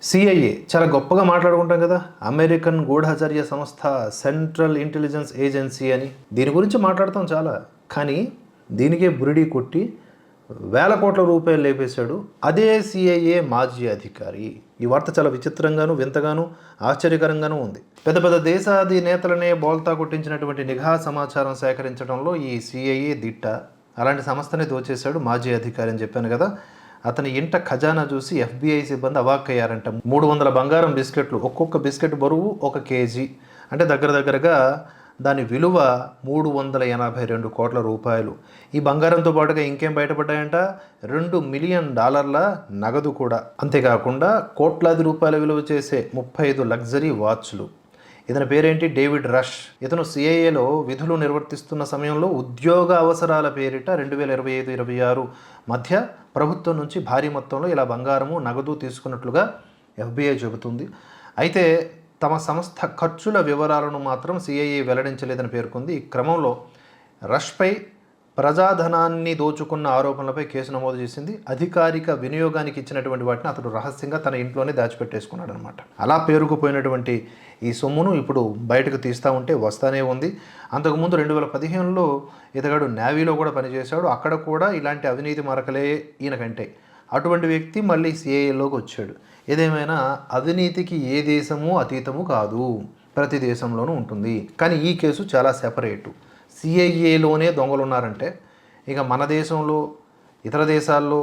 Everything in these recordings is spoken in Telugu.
సిఐఏ చాలా గొప్పగా మాట్లాడుకుంటాం కదా. అమెరికన్ గూఢచర్య సంస్థ, సెంట్రల్ ఇంటెలిజెన్స్ ఏజెన్సీ అని దీని గురించి మాట్లాడతాం చాలా. కానీ దీనికే బురిడీ కొట్టి వేల కోట్ల రూపాయలు లేపేశాడు అదే సిఐఏ మాజీ అధికారి. ఈ వార్త చాలా విచిత్రంగాను, వింతగాను, ఆశ్చర్యకరంగానూ ఉంది. పెద్ద పెద్ద దేశాధినేతలనే బోల్తా కొట్టించినటువంటి నిఘా సమాచారం సేకరించడంలో ఈ సిఐఏ దిట్ట. అలాంటి సంస్థనే దోచేశాడు మాజీ అధికారి అని చెప్పాను కదా. అతని ఇంట ఖజానా చూసి ఎఫ్బిఐ సిబ్బంది అవాక్కయ్యారంట. 300 బంగారం బిస్కెట్లు, ఒక్కొక్క బిస్కెట్ బరువు 1 కేజీ, అంటే దగ్గరగా దాని విలువ 382 కోట్ల రూపాయలు. ఈ బంగారంతో పాటుగా ఇంకేం బయటపడ్డాయంట, $2 మిలియన్ నగదు కూడా. అంతేకాకుండా కోట్లాది రూపాయల విలువ చేసే 35 లగ్జరీ వాచ్లు. ఇతని పేరేంటి, డేవిడ్ రష్. ఇతను సిఐఏలో విధులు నిర్వర్తిస్తున్న సమయంలో ఉద్యోగ అవసరాల పేరిట 2025-26 మధ్య ప్రభుత్వం నుంచి భారీ మొత్తంలో ఇలా బంగారము, నగదు తీసుకున్నట్లుగా ఎఫ్బిఐ చెబుతుంది. అయితే తమ సంస్థ ఖర్చుల వివరాలను మాత్రం సిఐఏ వెల్లడించలేదని పేర్కొంది. ఈ క్రమంలో రష్పై ప్రజాధనాన్ని దోచుకున్న ఆరోపణలపై కేసు నమోదు చేసింది. అధికారిక వినియోగానికి ఇచ్చినటువంటి వాటిని అతడు రహస్యంగా తన ఇంట్లోనే దాచిపెట్టేసుకున్నాడు అనమాట. అలా పేరుకుపోయినటువంటి ఈ సొమ్మును ఇప్పుడు బయటకు తీస్తూ ఉంటే వస్తానే ఉంది. అంతకుముందు 2015లో ఇతగాడు నేవీలో కూడా పనిచేశాడు. అక్కడ కూడా ఇలాంటి అవినీతి మరకలే ఈయనకంటే. అటువంటి వ్యక్తి మళ్ళీ సిఐఏలోకి వచ్చాడు. ఏదేమైనా అవినీతికి ఏ దేశము అతీతము కాదు, ప్రతి దేశంలోనూ ఉంటుంది. కానీ ఈ కేసు చాలా సెపరేటు. సిఐఏలోనే దొంగలు ఉన్నారంటే ఇక మన దేశంలో, ఇతర దేశాల్లో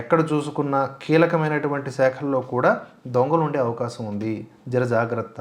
ఎక్కడ చూసుకున్న కీలకమైనటువంటి శాఖల్లో కూడా దొంగలు ఉండే అవకాశం ఉంది. జర జాగ్రత్త.